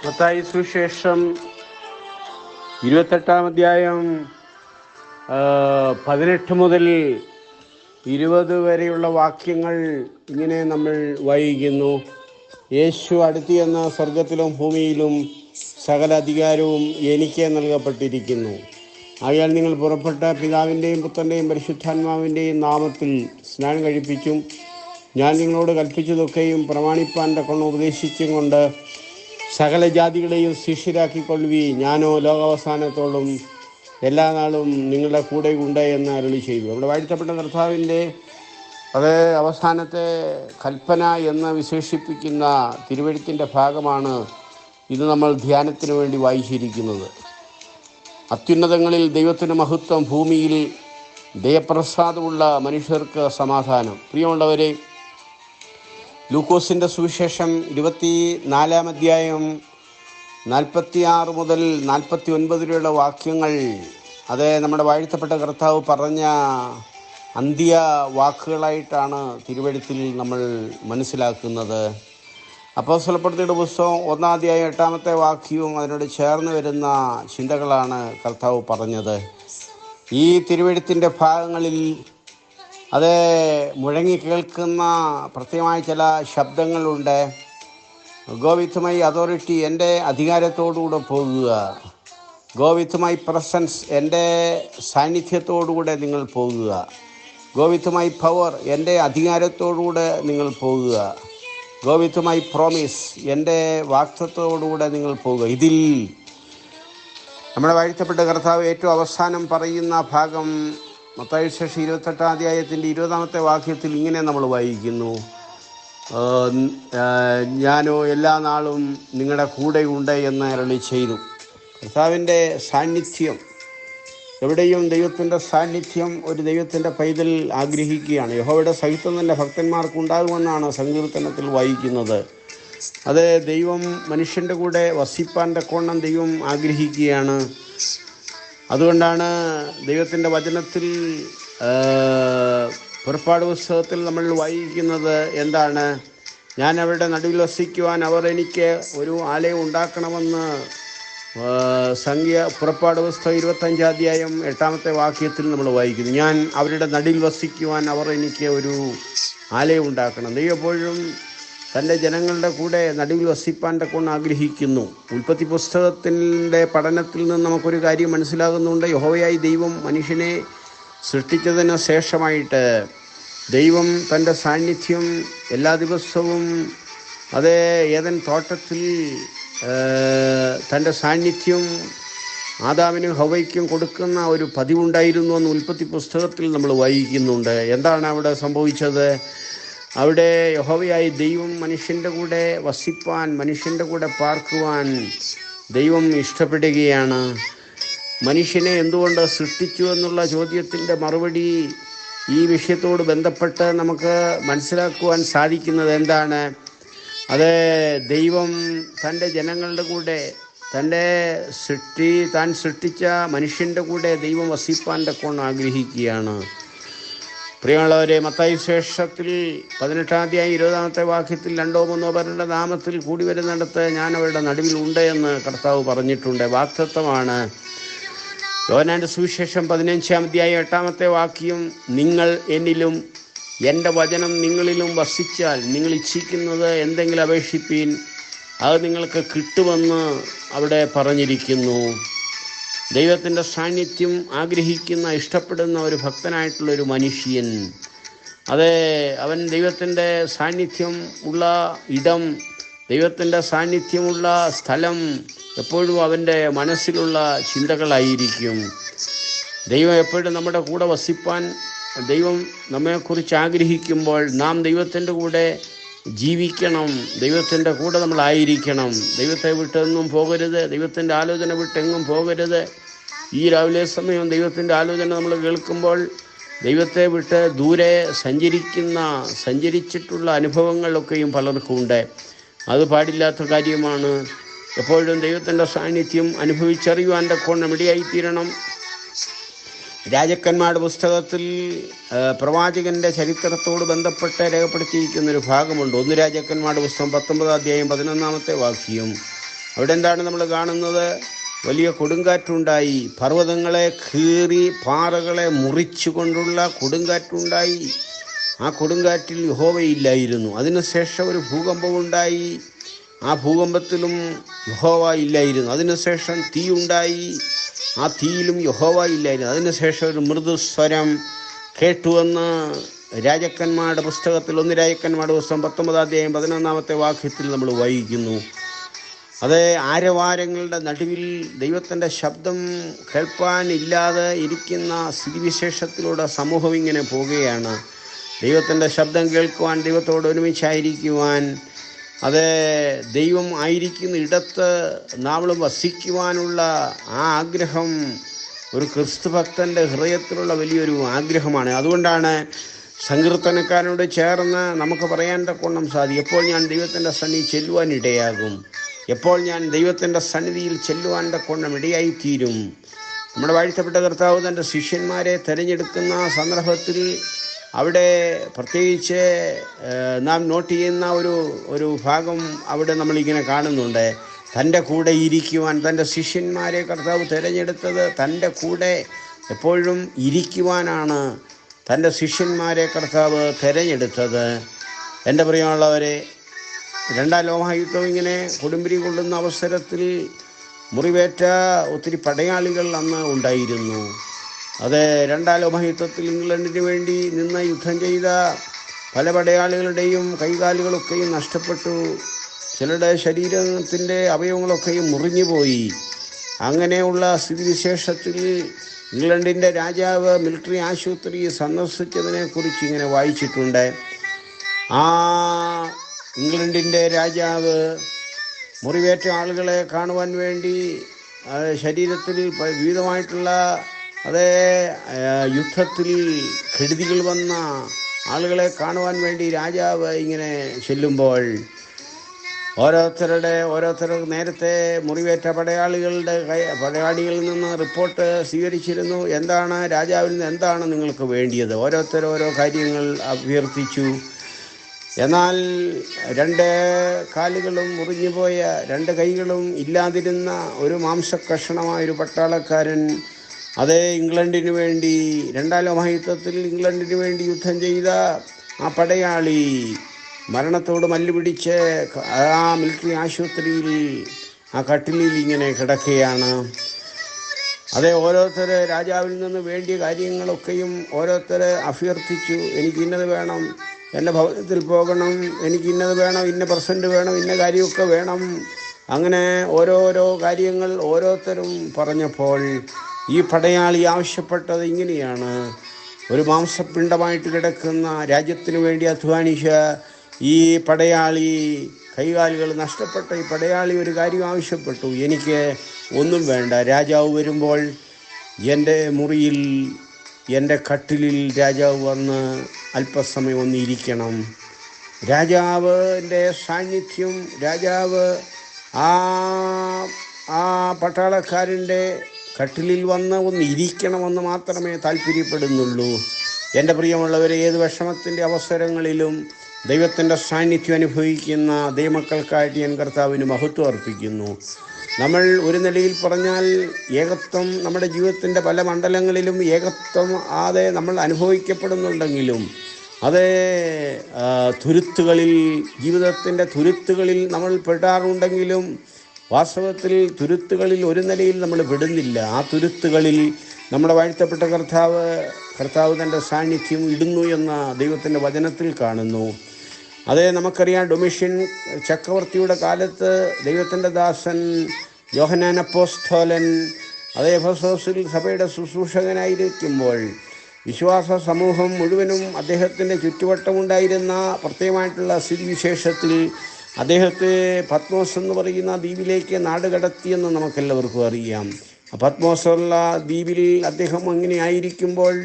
മത്തായി സുവിശേഷം 28-ാം അധ്യായം 18 മുതൽ 20 വരെയുള്ള വാക്യങ്ങൾ ഇങ്ങനെ നമ്മൾ വായിക്കുന്നു. യേശു അടുത്ത് ചെന്ന സ്വർഗത്തിലും ഭൂമിയിലും സകല അധികാരവും എനിക്ക് നൽകപ്പെട്ടിരിക്കുന്നു. ആകയാൽ നിങ്ങൾ പുറപ്പെട്ട പിതാവിൻ്റെയും പുത്രൻ്റെയും പരിശുദ്ധാത്മാവിൻ്റെയും നാമത്തിൽ സ്നാനം കഴിപ്പിച്ചും ഞാൻ നിങ്ങളോട് കൽപ്പിച്ചതൊക്കെയും പ്രമാണിപ്പാൻ തക്കവണ്ണം ഉപദേശിച്ചും കൊണ്ട് സകല ജാതികളെയും ശിഷ്യരാക്കിക്കൊള്ളുവീൻ. ഞാനോ ലോകാവസാനത്തോളം എല്ലാ നാളും നിങ്ങളുടെ കൂടെ ഉണ്ട് എന്ന് അരുളി ചെയ്തു. നമ്മുടെ വാഴ്ത്തപ്പെട്ട കർത്താവിൻ്റെ അത് അവസാനത്തെ കൽപ്പന എന്ന് വിശേഷിപ്പിക്കുന്ന തിരുവെഴുത്തിൻ്റെ ഭാഗമാണ് ഇത് നമ്മൾ ധ്യാനത്തിന് വേണ്ടി വായിച്ചിരിക്കുന്നത്. അത്യുന്നതങ്ങളിൽ ദൈവത്തിൻ്റെ മഹത്വം, ഭൂമിയിൽ ദയപ്രസാദമുള്ള മനുഷ്യർക്ക് സമാധാനം. പ്രിയമുള്ളവരെ, ലൂക്കോസിൻ്റെ സുവിശേഷം 24-ാം അധ്യായം 46 മുതൽ 49 വരെയുള്ള വാക്യങ്ങൾ അത് നമ്മുടെ വാഴ്ത്തപ്പെട്ട കർത്താവ് പറഞ്ഞ അന്ത്യ വാക്കുകളായിട്ടാണ് തിരുവെഴുത്തിൽ നമ്മൾ മനസ്സിലാക്കുന്നത്. അപ്പോസ്തലപ്രവൃത്തിയുടെ പുസ്തകം 1-ാം അധ്യായം 8-ാമത്തെ വാക്യവും അതിനോട് ചേർന്ന് വരുന്ന ചിന്തകളാണ് കർത്താവ് പറഞ്ഞത്. ഈ തിരുവെഴുത്തിൻ്റെ ഭാഗങ്ങളിൽ അത് മുഴങ്ങി കേൾക്കുന്ന പ്രത്യേകമായ ചില ശബ്ദങ്ങളുണ്ട്. ഗോ വിത്ത് മൈ അതോറിറ്റി, എൻ്റെ അധികാരത്തോടുകൂടെ പോകുക. ഗോ വിത്ത് മൈ പ്രസൻസ്, എൻ്റെ സാന്നിധ്യത്തോടുകൂടെ നിങ്ങൾ പോകുക. ഗോ വിത്ത് മൈ പവർ, എൻ്റെ അധികാരത്തോടുകൂടെ നിങ്ങൾ പോകുക. ഗോ വിത്ത് മൈ പ്രോമിസ്, എൻ്റെ വാഗ്ദത്തത്തോടുകൂടെ നിങ്ങൾ പോകുക. ഇതിൽ നമ്മുടെ വാഴ്ത്തപ്പെട്ട കർത്താവ് ഏറ്റവും അവസാനം പറയുന്ന ഭാഗം മത്തായി സുവിശേഷം 28-ാം അധ്യായത്തിൻ്റെ 20-ാമത്തെ വാക്യത്തിൽ ഇങ്ങനെ നമ്മൾ വായിക്കുന്നു: ഞാനോ എല്ലാ നാളും നിങ്ങളുടെ കൂടെ ഉണ്ട് എന്ന് അരുളി ചെയ്തു. കർത്താവിൻ്റെ സാന്നിധ്യം, എവിടെയും ദൈവത്തിൻ്റെ സാന്നിധ്യം ഒരു ദൈവത്തിൻ്റെ പൈതൽ ആഗ്രഹിക്കുകയാണ്. യഹോവയുടെ സഹിത്വം തന്നെ ഭക്തന്മാർക്ക് ഉണ്ടാകുമെന്നാണ് സങ്കീർത്തനത്തിൽ വായിക്കുന്നത്. അത് ദൈവം മനുഷ്യൻ്റെ കൂടെ വസിപ്പാൻ തക്കവണ്ണം ദൈവം ആഗ്രഹിക്കുകയാണ്. അതുകൊണ്ടാണ് ദൈവത്തിൻ്റെ വചനത്തിൽ പുറപ്പാട് പുസ്തകത്തിൽ നമ്മൾ വായിക്കുന്നത് എന്താണ്? ഞാൻ അവരുടെ നടുവിൽ വസിക്കുവാൻ അവർ എനിക്ക് ഒരു ആലയം ഉണ്ടാക്കണമെന്ന് പുറപ്പാട് പുസ്തകം 25-ാം അധ്യായം 8-ാമത്തെ വാക്യത്തിൽ നമ്മൾ വായിക്കുന്നു. ഞാൻ അവരുടെ നടുവിൽ വസിക്കുവാൻ അവർ എനിക്ക് ഒരു ആലയം ഉണ്ടാക്കണം. ദൈവം എപ്പോഴും തൻ്റെ ജനങ്ങളുടെ കൂടെ നടുവിൽ വസിപ്പാൻ തക്കവണ്ണം ആഗ്രഹിക്കുന്നു. ഉൽപ്പത്തി പുസ്തകത്തിൻ്റെ പഠനത്തിൽ നിന്ന് നമുക്കൊരു കാര്യം മനസ്സിലാകുന്നുണ്ട്. യഹോവയായി ദൈവം മനുഷ്യനെ സൃഷ്ടിച്ചതിന് ശേഷമായിട്ട് ദൈവം തൻ്റെ സാന്നിധ്യം എല്ലാ ദിവസവും അത് ഏദൻ തോട്ടത്തിൽ തൻ്റെ സാന്നിധ്യം ആദാമിനും ഹവ്വയ്ക്കും കൊടുക്കുന്ന ഒരു പതിവുണ്ടായിരുന്നു എന്ന് ഉൽപ്പത്തി പുസ്തകത്തിൽ നമ്മൾ വായിക്കുന്നുണ്ട്. എന്താണ് അവിടെ സംഭവിച്ചത്? അവിടെ യഹോവയായ ദൈവം മനുഷ്യൻ്റെ കൂടെ വസിപ്പാൻ, മനുഷ്യൻ്റെ കൂടെ പാർക്കുവാൻ ദൈവം ഇഷ്ടപ്പെടുകയാണ്. മനുഷ്യനെ എന്തുകൊണ്ട് സൃഷ്ടിച്ചു എന്നുള്ള ചോദ്യത്തിൻ്റെ മറുപടി ഈ വിഷയത്തോട് ബന്ധപ്പെട്ട് നമുക്ക് മനസ്സിലാക്കുവാൻ സാധിക്കുന്നത് എന്താണ്? അത് ദൈവം തൻ്റെ ജനങ്ങളുടെ കൂടെ, താൻ സൃഷ്ടിച്ച മനുഷ്യൻ്റെ കൂടെ ദൈവം വസിപ്പാൻ തക്കവണ്ണം ആഗ്രഹിക്കുകയാണ്. പ്രിയമുള്ളവരെ, മത്തായി സുവിശേഷത്തിൽ 18-20 വാക്യത്തിൽ 2-3 പേരുടെ നാമത്തിൽ കൂടി വരുന്നിടത്ത് ഞാൻ അവരുടെ നടുവിൽ ഉണ്ട് എന്ന് കർത്താവ് പറഞ്ഞിട്ടുണ്ട്. വാഗ്ദത്തമാണ്. യോഹന്നാന്റെ സുവിശേഷം 15-8 വാക്യം, നിങ്ങൾ എന്നിലും എൻ്റെ വചനം നിങ്ങളിലും വസിച്ചാൽ നിങ്ങൾ ഇച്ഛിക്കുന്നത് എന്തെങ്കിലും അപേക്ഷിപ്പീൻ, അത് നിങ്ങൾക്ക് കിട്ടുമെന്ന് അവിടെ പറഞ്ഞിരിക്കുന്നു. ദൈവത്തിൻ്റെ സാന്നിധ്യം ആഗ്രഹിക്കുന്ന, ഇഷ്ടപ്പെടുന്ന ഒരു ഭക്തനായിട്ടുള്ളൊരു മനുഷ്യൻ, അവൻ ദൈവത്തിൻ്റെ സാന്നിധ്യം ഉള്ള ഇടം, ദൈവത്തിൻ്റെ സാന്നിധ്യമുള്ള സ്ഥലം എപ്പോഴും അവൻ്റെ മനസ്സിലുള്ള ചിന്തകളായിരിക്കും. ദൈവം എപ്പോഴും നമ്മുടെ കൂടെ വസിപ്പാൻ ദൈവം നമ്മെക്കുറിച്ച് ആഗ്രഹിക്കുമ്പോൾ നാം ദൈവത്തിൻ്റെ കൂടെ ജീവിക്കണം, ദൈവത്തിൻ്റെ കൂടെ നമ്മളായിരിക്കണം. ദൈവത്തെ വിട്ടെങ്ങും പോകരുത്, ദൈവത്തിൻ്റെ ആലോചന വിട്ടെങ്ങും പോകരുത്. ഈ രാവിലെ സമയം ദൈവത്തിൻ്റെ ആലോചന നമ്മൾ കേൾക്കുമ്പോൾ ദൈവത്തെ വിട്ട് ദൂരെ സഞ്ചരിച്ചിട്ടുള്ള അനുഭവങ്ങളൊക്കെയും പലർക്കുമുണ്ട്. അത് പാടില്ലാത്ത കാര്യമാണ്. എപ്പോഴും ദൈവത്തിൻ്റെ സാന്നിധ്യം അനുഭവിച്ചറിയുവാൻ തക്കവണ്ണം ഇടയായിത്തീരണം. രാജാക്കന്മാരുടെ പുസ്തകത്തിൽ പ്രവാചകന്റെ ചരിത്രത്തോട് ബന്ധപ്പെട്ട് രേഖപ്പെടുത്തിയിരിക്കുന്നൊരു ഭാഗമുണ്ട്. 1 രാജാക്കന്മാരുടെ പുസ്തകം 19-11 വാക്യം. അവിടെ എന്താണ് നമ്മൾ കാണുന്നത്? വലിയ കൊടുങ്കാറ്റുണ്ടായി, പർവ്വതങ്ങളെ കീറി പാറകളെ മുറിച്ചുകൊണ്ടുള്ള കൊടുങ്കാറ്റുണ്ടായി. ആ കൊടുങ്കാറ്റിൽ യഹോവയില്ലായിരുന്നു. അതിനുശേഷം ഒരു ഭൂകമ്പമുണ്ടായി, ആ ഭൂകമ്പത്തിലും യഹോവ ഇല്ലായിരുന്നു. അതിനുശേഷം തീയുണ്ടായി, ആ തീയിലും യഹോവ ഇല്ലായിരുന്നു. അതിനുശേഷം ഒരു മൃദുസ്വരം കേട്ടുവെന്ന് രാജാക്കന്മാരുടെ പുസ്തകത്തിൽ 1 രാജാക്കന്മാരുടെ പുസ്തകം 19-11 വാക്യത്തിൽ നമ്മൾ വായിക്കുന്നു. ആരവാരങ്ങളുടെ നടുവിൽ ദൈവത്തിൻ്റെ ശബ്ദം കേൾപ്പാനില്ലാതെ ഇരിക്കുന്ന സ്ഥിതിവിശേഷത്തിലൂടെ സമൂഹം ഇങ്ങനെ പോവുകയാണ്. ദൈവത്തിൻ്റെ ശബ്ദം കേൾക്കുവാൻ, ദൈവത്തോട് ഒരുമിച്ചായിരിക്കുവാൻ, ദൈവം ആയിരിക്കുന്ന ഇടത്ത് നാം വസിക്കുവാനുള്ള ആ ആഗ്രഹം ഒരു ക്രിസ്തുഭക്തൻ്റെ ഹൃദയത്തിലുള്ള വലിയൊരു ആഗ്രഹമാണ്. അതുകൊണ്ടാണ് സങ്കീർത്തനക്കാരനോട് ചേർന്ന് നമുക്ക് പറയാൻ തക്കവണ്ണം സാധിക്കും, എപ്പോൾ ഞാൻ ദൈവത്തിൻ്റെ സന്നിധി ചെല്ലുവാൻ ഇടയാകും, എപ്പോൾ ഞാൻ ദൈവത്തിൻ്റെ സന്നിധിയിൽ ചെല്ലുവാൻ തക്കവണ്ണം ഇടയായിത്തീരും. നമ്മുടെ വാഴ്ത്തപ്പെട്ട കർത്താവ് തൻ്റെ ശിഷ്യന്മാരെ തിരഞ്ഞെടുക്കുന്ന സന്ദർഭത്തിൽ അവിടെ പ്രത്യേകിച്ച് നാം നോട്ട് ചെയ്യുന്ന ഒരു ഭാഗം അവിടെ നമ്മളിങ്ങനെ കാണുന്നുണ്ട്. തൻ്റെ കൂടെ ഇരിക്കുവാൻ തൻ്റെ ശിഷ്യന്മാരെ കർത്താവ് തിരഞ്ഞെടുത്തത് തൻ്റെ കൂടെ എപ്പോഴും ഇരിക്കുവാനാണ് തൻ്റെ ശിഷ്യന്മാരെ കർത്താവ് തിരഞ്ഞെടുത്തത്. എൻ്റെ പ്രിയമുള്ളവരെ, 2ാം ലോകയുദ്ധം ഇങ്ങനെ കൊടുമ്പിരി കൊള്ളുന്ന അവസരത്തിൽ മുറിവേറ്റ ഒത്തിരി പടയാളികൾ അന്ന് ഉണ്ടായിരുന്നു. 2ാം ലോകയുദ്ധത്തിൽ ഇംഗ്ലണ്ടിന് വേണ്ടി നിന്ന് യുദ്ധം ചെയ്ത പല പടയാളികളുടെയും കൈകാലുകളൊക്കെയും നഷ്ടപ്പെട്ടു. ചിലരുടെ ശരീരത്തിൻ്റെ അവയവങ്ങളൊക്കെയും മുറിഞ്ഞുപോയി. അങ്ങനെയുള്ള സ്ഥിതിവിശേഷത്തിൽ ഇംഗ്ലണ്ടിൻ്റെ രാജാവ് മിലിറ്ററി ആശുപത്രി സന്ദർശിച്ചതിനെക്കുറിച്ച് ഇങ്ങനെ വായിച്ചിട്ടുണ്ട്. ആ ഇംഗ്ലണ്ടിൻ്റെ രാജാവ് മുറിവേറ്റ ആളുകളെ കാണുവാൻ വേണ്ടി ശരീരത്തിൽ വിവിധമായിട്ടുള്ള യുദ്ധത്തിൽ കെടുതികൾ വന്ന ആളുകളെ കാണുവാൻ വേണ്ടി രാജാവ് ഇങ്ങനെ ചെല്ലുമ്പോൾ ഓരോരുത്തർ നേരത്തെ മുറിവേറ്റ പടയാളികളിൽ നിന്ന് റിപ്പോർട്ട് സ്വീകരിച്ചിരുന്നു. എന്താണ് രാജാവിൽ നിന്ന് എന്താണ് നിങ്ങൾക്ക് വേണ്ടിയത്? ഓരോ കാര്യങ്ങൾ അഭ്യർത്ഥിച്ചു. എന്നാൽ 2 കാലുകളും മുറിഞ്ഞുപോയ 2 കൈകളും ഇല്ലാതിരുന്ന ഒരു മാംസക്കഷണമായൊരു പട്ടാളക്കാരൻ ഇംഗ്ലണ്ടിന് വേണ്ടി 2ാം ലോകയുദ്ധത്തിൽ ഇംഗ്ലണ്ടിന് വേണ്ടി യുദ്ധം ചെയ്ത ആ പടയാളി മരണത്തോട് മല്ലുപിടിച്ച് ആ മിലിറ്ററി ആശുപത്രിയിൽ ആ കട്ടിലിൽ ഇങ്ങനെ കിടക്കുകയാണ്. ഓരോരുത്തർ രാജാവിൽ നിന്ന് വേണ്ടിയ കാര്യങ്ങളൊക്കെയും ഓരോരുത്തർ അഭ്യർത്ഥിച്ചു. എനിക്ക് ഇന്നത് വേണം, എൻ്റെ ഭവനത്തിൽ പോകണം, എനിക്ക് ഇന്നത് വേണം, ഇന്ന പ്രസൻറ്റ് വേണം, ഇന്ന കാര്യമൊക്കെ വേണം. അങ്ങനെ ഓരോരോ കാര്യങ്ങൾ ഓരോരുത്തരും പറഞ്ഞപ്പോൾ ഈ പടയാളി ആവശ്യപ്പെട്ടത് ഇങ്ങനെയാണ്. ഒരു മാംസപിണ്ഡമായിട്ട് കിടക്കുന്ന രാജ്യത്തിന് വേണ്ടി അധ്വാനിച്ച ഈ പടയാളി, കൈകാലുകൾ നഷ്ടപ്പെട്ട ഈ പടയാളി ഒരു കാര്യം ആവശ്യപ്പെട്ടു. എനിക്ക് ഒന്നും വേണ്ട, രാജാവ് വരുമ്പോൾ എൻ്റെ മുറിയിൽ, എൻ്റെ കട്ടിലിൽ രാജാവ് വന്ന് അല്പസമയം ഒന്ന് ഇരിക്കണം. രാജാവിൻ്റെ സാന്നിധ്യം, രാജാവ് ആ പട്ടാളക്കാരൻ്റെ കട്ടിലിൽ വന്ന് ഒന്ന് ഇരിക്കണമെന്ന് മാത്രമേ താല്പര്യപ്പെടുന്നുള്ളൂ. എൻ്റെ പ്രിയമുള്ളവരെ, ഏത് വിഷമത്തിൻ്റെ അവസരങ്ങളിലും ദൈവത്തിൻ്റെ സാന്നിധ്യം അനുഭവിക്കുന്ന ദൈവമക്കൾക്കായിട്ട് ഞാൻ കർത്താവിന് മഹത്വം അർപ്പിക്കുന്നു. നമ്മൾ ഒരു നിലയിൽ പറഞ്ഞാൽ ഏകത്വം നമ്മുടെ ജീവിതത്തിൻ്റെ പല മണ്ഡലങ്ങളിലും ഏകത്വം അതെ നമ്മൾ അനുഭവിക്കപ്പെടുന്നുണ്ടെങ്കിലും അത് തുരുത്തുകളിൽ, ജീവിതത്തിൻ്റെ തുരുത്തുകളിൽ നമ്മൾ പെടാറുണ്ടെങ്കിലും വാസ്തവത്തിൽ തുരുത്തുകളിൽ ഒരു നിലയിൽ നമ്മൾ പെടുന്നില്ല. ആ തുരുത്തുകളിൽ നമ്മുടെ വാഴ്ത്തപ്പെട്ട കർത്താവ് തൻ്റെ സാന്നിധ്യം ഇടുന്നു എന്ന ദൈവത്തിൻ്റെ വചനത്തിൽ കാണുന്നു. അതേ നമുക്കറിയാം, ഡൊമിഷ്യൻ ചക്രവർത്തിയുടെ കാലത്ത് ദൈവത്തിൻ്റെ ദാസൻ യോഹന്നാൻ അപ്പോസ്തലൻ അതേ എഫെസോസിൽ സഭയുടെ ശുശ്രൂഷകനായിരിക്കുമ്പോൾ വിശ്വാസ സമൂഹം മുഴുവനും അദ്ദേഹത്തിൻ്റെ ചുറ്റുവട്ടമുണ്ടായിരുന്ന പ്രത്യേകമായിട്ടുള്ള സ്ഥിതിവിശേഷത്തിൽ അദ്ദേഹത്തെ പത്മോസ് എന്ന് പറയുന്ന ദ്വീപിലേക്ക് നാടുകടത്തിയെന്ന് നമുക്കെല്ലാവർക്കും അറിയാം. പത്മോസുള്ള ദ്വീപിൽ അദ്ദേഹം അങ്ങനെ ആയിരിക്കുമ്പോൾ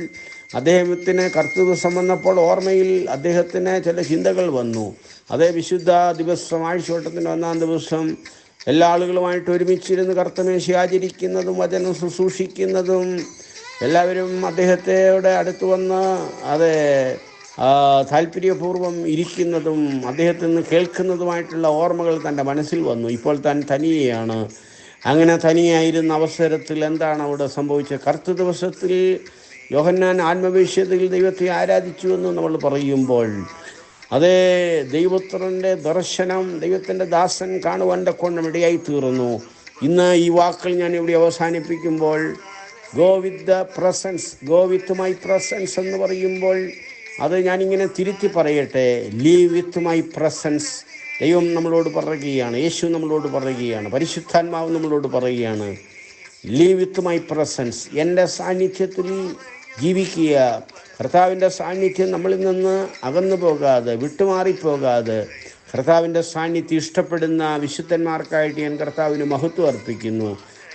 അദ്ദേഹത്തിന് കർത്തൃദിവസം വന്നപ്പോൾ ഓർമ്മയിൽ അദ്ദേഹത്തിന് ചില ചിന്തകൾ വന്നു. അതേ വിശുദ്ധ ദിവസം, ആഴ്ചവട്ടത്തിൻ്റെ 1-ാം ദിവസം എല്ലാ ആളുകളുമായിട്ട് ഒരുമിച്ചിരുന്ന് കർത്തമേശ ആചരിക്കുന്നതും വചനം ശുശ്രൂഷിക്കുന്നതും എല്ലാവരും അദ്ദേഹത്തോടെ അടുത്ത് വന്ന് താല്പര്യപൂർവ്വം ഇരിക്കുന്നതും അദ്ദേഹത്തിൽ നിന്ന് കേൾക്കുന്നതുമായിട്ടുള്ള ഓർമ്മകൾ തൻ്റെ മനസ്സിൽ വന്നു. ഇപ്പോൾ താൻ തനിയെയാണ്. അങ്ങനെ തനിയായിരുന്ന അവസരത്തിൽ എന്താണ് അവിടെ സംഭവിച്ചത്? കർത്തൃ ദിവസത്തിൽ യോഹന്നാൻ ആത്മവിശ്വതയിൽ ദൈവത്തെ ആരാധിച്ചു എന്ന് നമ്മൾ പറയുമ്പോൾ അതേ ദൈവപുത്രൻ്റെ ദർശനം ദൈവത്തിൻ്റെ ദാസൻ കാണുവാൻ തക്കവണ്ണം ഇടയായി തീർന്നു. ഇന്ന് ഈ വാക്കുകൾ ഞാൻ ഇവിടെ അവസാനിപ്പിക്കുമ്പോൾ go with the presence, go with my presence എന്ന് പറയുമ്പോൾ അത് ഞാനിങ്ങനെ തിരുത്തി പറയട്ടെ, ലീവ് വിത്ത് മൈ പ്രസൻസ്. ദൈവം നമ്മളോട് പറയുകയാണ്, യേശു നമ്മളോട് പറയുകയാണ്, പരിശുദ്ധാത്മാവ് നമ്മളോട് പറയുകയാണ്, ലീവ് വിത്ത് മൈ പ്രസൻസ്. എൻ്റെ സാന്നിധ്യത്തിൽ ജീവിക്കുക. കർത്താവിൻ്റെ സാന്നിധ്യം നമ്മളിൽ നിന്ന് അകന്നു പോകാതെ, വിട്ടുമാറിപ്പോകാതെ കർത്താവിൻ്റെ സാന്നിധ്യം ഇഷ്ടപ്പെടുന്ന വിശുദ്ധന്മാർക്കായിട്ട് ഞാൻ കർത്താവിന് മഹത്വം അർപ്പിക്കുന്നു.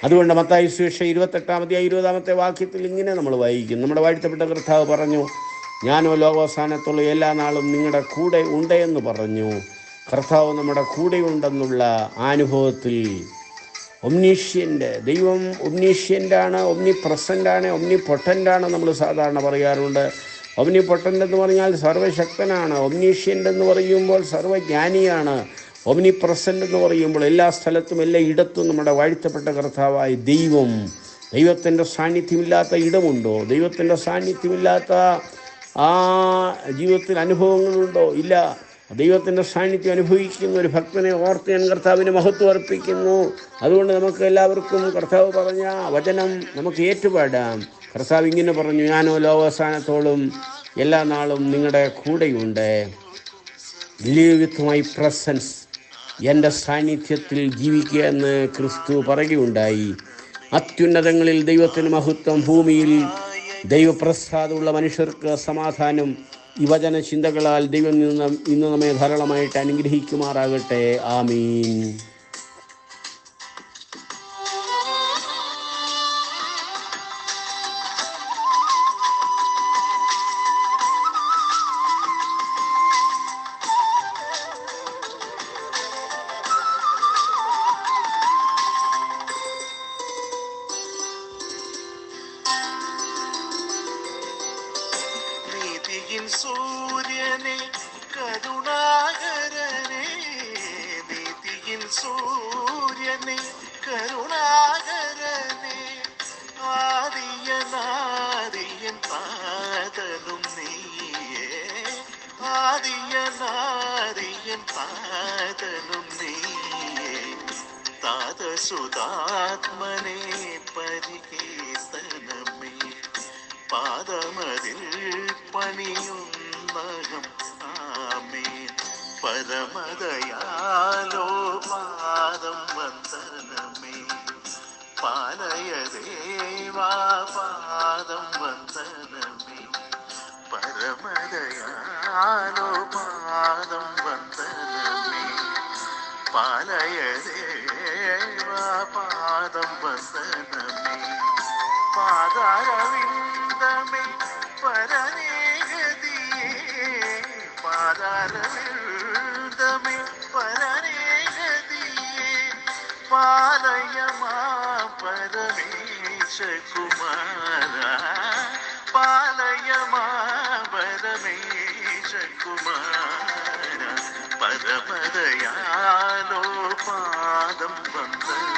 അതുകൊണ്ട് മത്തായി സുവിശേഷം 28-ാമത്തെ വാക്യത്തിൽ ഇങ്ങനെ നമ്മൾ വായിക്കും. നമ്മുടെ വാഴ്ത്തപ്പെട്ട കർത്താവ് പറഞ്ഞു, ഞാനോ ലോകാവസാനത്തുള്ള എല്ലാ നാളും നിങ്ങളുടെ കൂടെ ഉണ്ട് എന്ന് പറഞ്ഞു. കർത്താവ് നമ്മുടെ കൂടെ ഉണ്ടെന്നുള്ള അനുഭവത്തിൽ ദൈവം ഒംനീഷ്യൻ്റാണ്, ഒമ്നി പ്രസൻ്റാണ്, ഒമ്നി പൊട്ടൻ്റാണ് നമ്മൾ സാധാരണ പറയാറുണ്ട്. ഒമ്നി പൊട്ടൻ്റ് എന്ന് പറഞ്ഞാൽ സർവശക്തനാണ്. ഒംനീഷ്യൻ്റ് എന്ന് പറയുമ്പോൾ സർവജ്ഞാനിയാണ്. ഒമ്നി പ്രസൻ്റ് എന്ന് പറയുമ്പോൾ എല്ലാ സ്ഥലത്തും എല്ലാ ഇടത്തും നമ്മുടെ വാഴ്ത്തപ്പെട്ട കർത്താവായ ദൈവത്തിൻ്റെ സാന്നിധ്യമില്ലാത്ത ഇടമുണ്ടോ? ദൈവത്തിൻ്റെ സാന്നിധ്യമില്ലാത്ത ജീവിതത്തിൽ അനുഭവങ്ങളുണ്ടോ? ഇല്ല. ദൈവത്തിൻ്റെ സാന്നിധ്യം അനുഭവിക്കുന്ന ഒരു ഭക്തനെ ഓർത്ത് ഞാൻ കർത്താവിന് മഹത്വം അർപ്പിക്കുന്നു. അതുകൊണ്ട് നമുക്ക് എല്ലാവർക്കും കർത്താവ് പറഞ്ഞ വചനം നമുക്ക് ഏറ്റുപാടാം. കർത്താവ് ഇങ്ങനെ പറഞ്ഞു, ഞാനോ ലോകാവസാനത്തോളം എല്ലാ നാളും നിങ്ങളുടെ കൂടെയുണ്ട്. ലീവ് വിത്ത് മൈ പ്രസൻസ്, എൻ്റെ സാന്നിധ്യത്തിൽ ജീവിക്കുക എന്ന് ക്രിസ്തു പറയുകയുണ്ടായി. അത്യുന്നതങ്ങളിൽ ദൈവത്തിന് മഹത്വം, ഭൂമിയിൽ ദൈവപ്രസാദമുള്ള മനുഷ്യർക്ക് സമാധാനം. ഈ വചന ചിന്തകളാൽ ദൈവം ഇന്ന് നമ്മെ ധാരാളമായിട്ട് അനുഗ്രഹിക്കുമാറാകട്ടെ. ആമീൻ. സൂര്യനെ കരുണാകരനെ, നീതിയിൽ സൂര്യനെ കരുണാകരനെ, ആദിയനാദിയൻ താതനും നീയേ, ആദിയനാദിയൻ താതനും നീയേ, താതസുതാത്മനെ പരികീർത്തനമേ, പാദമതിൽ പണിയുന്നകം ആമേൻ. പരമദയാലോ പാദം പാലയ ദേവാ പാദം വന്ദനമേ പരമദയാലോ പാദം വന്ദനമേ പാലയ ദേവാ പാദം വന്ദനമേ പാദാരവിന്ദമേ പരനേഗതിയേ പാദാരവിന്ദമേ പരനേഗതിയേ പാലയമാ പരമേശ കുമാര പാലയമാ പരമേശ കുമാര പരമദയാലോ പാദം വന്ദനമേ